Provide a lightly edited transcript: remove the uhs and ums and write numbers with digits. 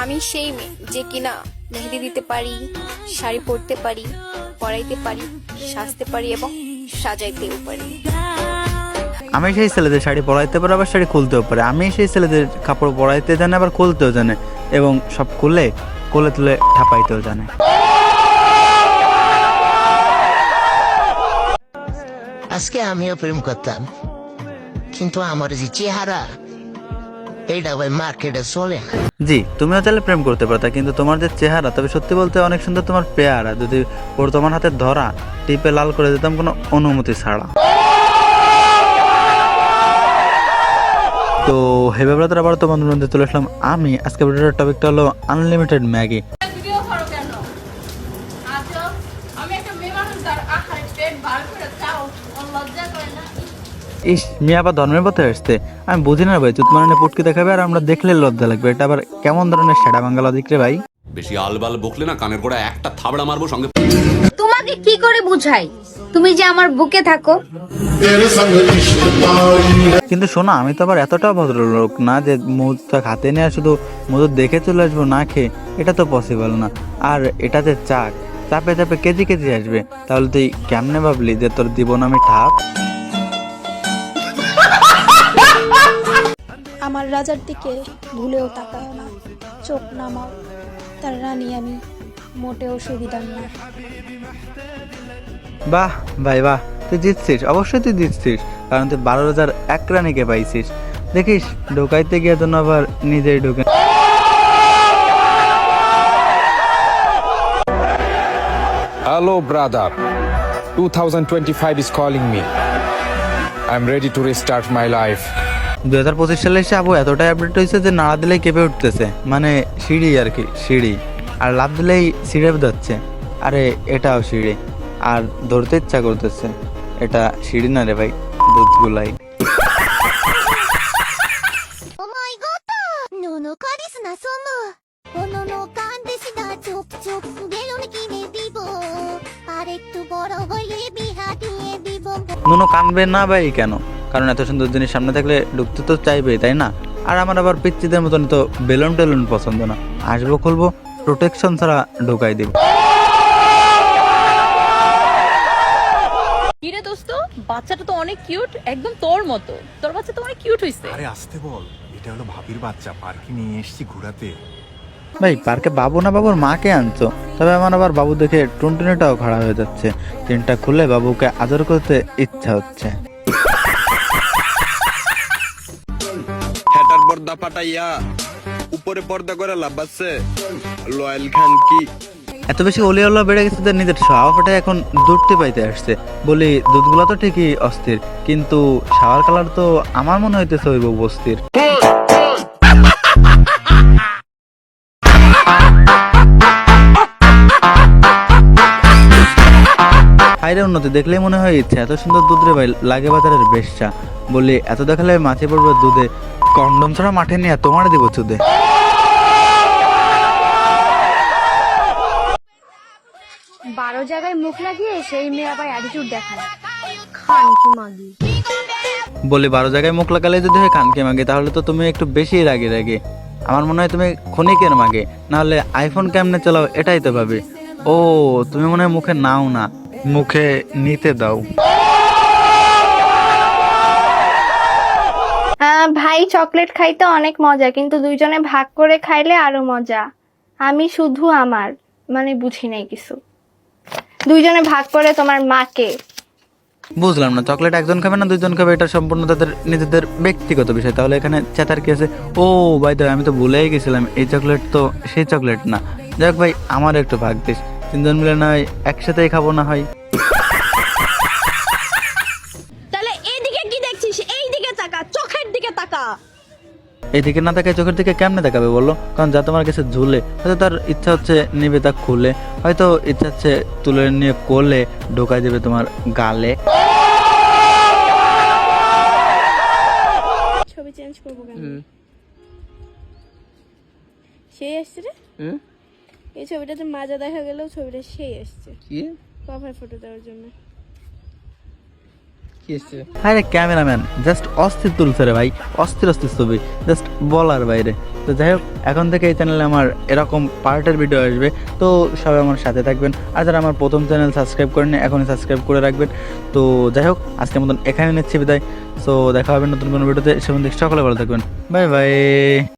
আমি সেই মেয়ে যে কিনা মেহেদি দিতে পারি, শাড়ি পরতে পারি, পরাইতে পারি, সাজতে পারি এবং সাজাইতেও পারি। আমি সেই ছেলেদের শাড়ি পরাইতে পারে, আবার শাড়ি খুলতেও পারে। আমি সেই ছেলেদের কাপড় পরাইতে জানে, আবার খুলতেও জানে, এবং সব খুলে কোলে তুলে ঠাপাইতেও জানে। আজকে আমিও প্রেম করতাম, কিন্তু আমার যে চেহারা এইটা ভাই মার্কেটে চলে না। জি, তুমিও চাইলে প্রেম করতে পারতা, কিন্তু তোমার যে চেহারা, তবে সত্যি বলতে অনেক সুন্দর তোমার পেয়ারা, যদি ওর তোমার হাতে ধরা টিপে লাল করে দিতাম কোনো অনুমতি ছাড়া। তো হে ব্রাদার, আবার তোমাদের মধ্যে চলে আসলাম আমি। আজকে ভিডিওর টপিকটা হলো আনলিমিটেড ম্যাগি। ইস, মিয়া আবার ধর্মের পথে আসছে। আমি বুঝি না ভাই, চুতমারানে পুটকি দেখাবে আর আমরা দেখলে লজ্জা লাগবে। এটা আবার কেমন ধরনের সেটা বাঙ্গালা দিক রে ভাই? বেশি আলবাল বকলে না কানের গোড়া একটা থাবড়া মারবো সঙ্গে। তোমাকে কি করে বুঝাই, তুমি যে আমার বুকে থাকো। কিন্তু শোনো, আমি তো আবার এতটাও ভদ্রলোক না যে মধুটা হাতে নিয়ে শুধু মধু দেখে চলে আসবো না খেয়ে। এটা তো পসিবল না। আর এটা যে চাপে চাপে কেজি কেজি আসবে, তাহলে তুই কেমনে ভাবলি যে তোর দিব না আমি ঠাপ? আমার রাজার দিকে ভুলেও তাকাও না, চোখ নামাও, তার রানী আমি মোটেও সুবিধার না। বাহ ভাই বাহ, তুই জিতছিস, অবশ্যই তুই জিতছিস, কারণ তুই 12,001 রানীকে পাইছিস। দেখিস ঢোকাইতে গিয়ে তো আবার নিজেই ঢুকে। Hello, brother. 2025 is calling me. I'm ready to restart my life. 2025 সালে এসে আবু এতটাই আপডেট হয়েছে যে নাড়া দিলেই কেঁপে উঠতেছে, মানে সিঁড়ি আর কি, সিঁড়ি। আর লাফ দিলেই সিঁড়ে যাচ্ছে। আরে এটাও সিঁড়ি, আর ধরতে ইচ্ছা করতেছে। এটা সিঁড়ি না রে ভাই, দুধ গুলাই। নুনো কানবে না ভাই কেন? কারণ এত সুন্দর জিনিস সামনে থাকলে ঢুকতে তো চাইবে, তাই না? আর আমার আবার পিচ্চিদের মতন তো বেলুন টেলুন পছন্দ না। আসবো খুলবো, প্রোটেকশন ছাড়া ঢুকাই দিব। কিরে দোস্ত, বাচ্চাটা তো অনেক কিউট, একদম তোর মতো। তোর বাচ্চা তো অনেক কিউট হইছে। আরে আসতে বল, এটা হলো ভাবির বাচ্চা, পার্কে নিয়ে এসেছি ঘোরাতে। ভাই পার্কে বাবু না বাবুর মাকে আনছো? তবে আমার আবার বাবু দেখে টুনটুনিটাও খাড়া হয়ে যাচ্ছে। ট্রেনটা খুলে বাবুকে আদর করতে ইচ্ছা হচ্ছে। হেটার পর্দা ফাটাইয়া উপরে পর্দা করে লাভ আছে। লয়াল খান কি এত বেশি অলিয়াল্লা বেড়ে গেছে যে নিজের শাওয়া ফাটে এখন দুধটি পাইতে আসছে। বলি দুধগুলো তো ঠিকই অস্থির, কিন্তু শাওয়ার কালার তো আমার মনে হইতেছে ওই বউ বস্তির। হাইরে উন্নতি দেখলেই মনে হয় ইচ্ছে, এত সুন্দর দুধ রে ভাই, লাগে বাজারের বেশা। বলি এত দেখালে মাছে পড়বে দুধে, কন্ডম ছাড়া মাঠে নিয়ে তোমার দিব চুদে। 12 জায়গায় মুখ লাগিয়ে সেই মেয়ে আবার অ্যাটিটিউড দেখায়, খানকি মাগি। বলি 12 জায়গায় মুখ লাগালে যদি হয় খানকে মাগে, তাহলে তো তুমি একটু বেশি রাগে। আমার মনে হয় তুমি ক্ষণিকের মাগে, নাহলে আইফোন কেমনে চালাও এটাই তো ভাবি। ও তুমি মনে হয় মুখে নাও না, মুখে নিতে দাও। ভাই চকলেট খাইতে অনেক মজা, কিন্তু দুইজনে ভাগ করে খাইলে আরো মজা। আমি শুধু আমার মানে বুঝি নাই কিছু, দুইজনে ভাগ করে তোমার মাকে। বুঝলাম না, চকলেট একজন খাবে না দুইজন খাবে, এটা সম্পূর্ণ তাদের নিজেদের ব্যক্তিগত বিষয়। তাহলে এখানে চেতার কি আছে? ও ভাই তো আমি তো ভুলেই গেছিলাম, এই চকলেট তো সেই চকলেট না। যাক ভাই, আমার একটু ভাগ দিস, তিনজন মিলে না হয় একসাথেই খাবো না হয়। তাহলে এইদিকে কি দেখছিস? এই দিকে তাকা, চোখের দিকে তাকা। এইদিকে না তাকায় চোখের দিকে কেমনে তাকাবে বলো? কারণ যা তোমার কাছে ঝুলে, হয়তো তার ইচ্ছা হচ্ছে নিবে তা খুলে, হয়তো ইচ্ছা হচ্ছে তুলে নিয়ে কোলে ঢোকাই দেবে তোমার গালে। ছবি চেঞ্জ করবো কেন? সেই আসছে রে, এই ছবিটাতে মাজা দেখা গেলেও ছবিটা সেই আসছে। কি কভার ফটো দেওয়ার জন্য আরে ক্যামেরাম্যান জাস্ট অস্থির তুলছে রে ভাই, অস্থির ছবি, জাস্ট বলার বাইরে। তো যাই হোক, এখন থেকে এই চ্যানেলে আমার এরকম পার্টের ভিডিও আসবে, তো সবাই আমার সাথে থাকবেন। আর যারা আমার প্রথম চ্যানেল সাবস্ক্রাইব করেন এখনই সাবস্ক্রাইব করে রাখবেন। তো যাই হোক, আজকের মতন এখানে নিচ্ছি বিদায়। সো দেখা হবে নতুন কোনো ভিডিওতে, সে সকলে ভালো থাকবেন। Bye bye.